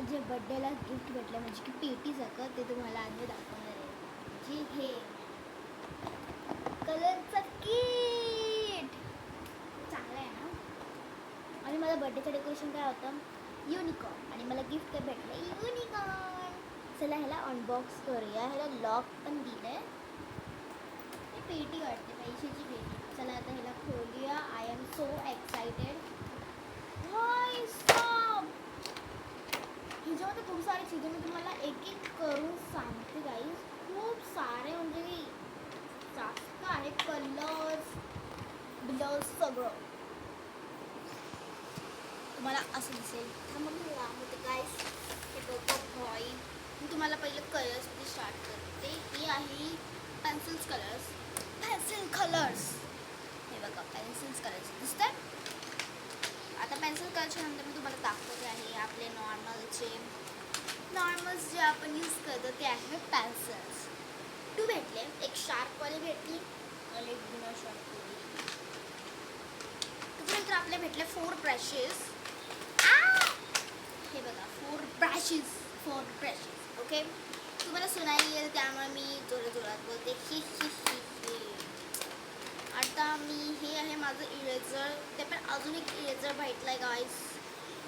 जे बड्डेला गिफ्ट भेटलं म्हणजे की पेटीसारखं ते तुम्हाला आज मी दाखवणार आहे. जी हे कलरचं किट चांगलं आहे ना. आणि मला बड्डेचं डेकोरेशन काय होतं युनिकॉर्न आणि मला गिफ्ट काय भेटलं युनिकॉर्न. चला ह्याला अनबॉक्स करूया. ह्याला लॉक पण दिलं आहे. पेटी वाटते पैशाची पेटी. चला आता ह्याला खोलूया. I am so excited. ह्याच्यामध्ये खूप सारे चीजें मी तुम्हाला एक एक करून सांगते गाईज. खूप सारे म्हणजे जास्त आहे. कलर्स ब्लाउज सगळं तुम्हाला असं दिसेल. मग मी लांब होते गाईज. हे बघा बॉय. मी तुम्हाला पहिलं कलर्समध्ये स्टार्ट करते. ही आहे पेन्सिल्स कलर्स. पेन्सिल कलर्स हे बघा पेन्सिल्स कलर्स दिसतात. आता पेन्सिल कलरच्या नंतर मी तुम्हाला दाखवते आहे आपले नॉर्मल्स जे आपण यूज करतो ते आहे पेन्सिल्स. 2 भेटले. एक शार्पवाली भेटली आणि एक बिना शार्पवाली. त्याच्यानंतर आपले भेटले 4 ब्रशेस. हे बघा 4 ब्रशेस. ओके. तुम्हाला सुनाई येईल त्यामुळे मी जोरात बोलते. आता मी हे आहे माझं इरेझर. ते पण अजून एक इरेझर भेटलं आहे गाईज.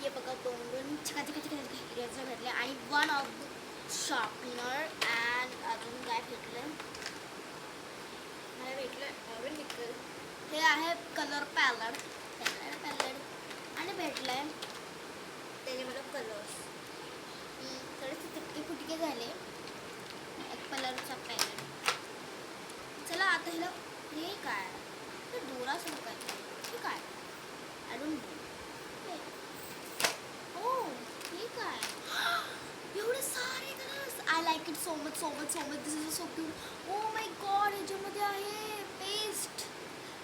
हे बघा 2 चिका इरेझर भेटले आणि 1 ऑफ शार्पनर. अँड अजून काय भेटलं मला भेटलं हे आहे कलर पॅलेट आणि भेटलं आहे त्याच्यामध्ये कलर्स. थोडेसे तिटके फुटके झाले. एक कलरचा पॅलेट. चला आता ह्याला हे काय दोरा काय हे काय आय डोंट नो. ओ हे काय एवढे सारे colours. I like it so much. This is so cute. Oh my God. ह्याच्यामध्ये आहे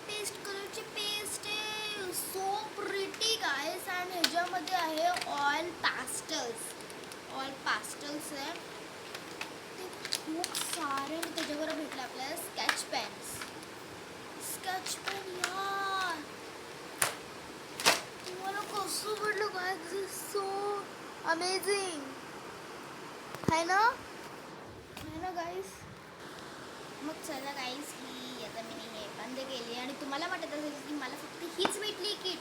पेस्ट कलरची पेस्ट आहे. So pretty guys. अँड ह्याच्यामध्ये आहे ऑइल पॅस्टल्स आहे ते खूप सारे. त्याच्यावर भेटले आपल्याला स्केच पेन यार. तुम्हाला कसं भेटलं काय. दिस इज सो अमेझिंग है ना गाईस. मग चला गाईस ही आता मी हे बंद केली आणि तुम्हाला वाटत असेल की मला फक्त हीच भेटली किट.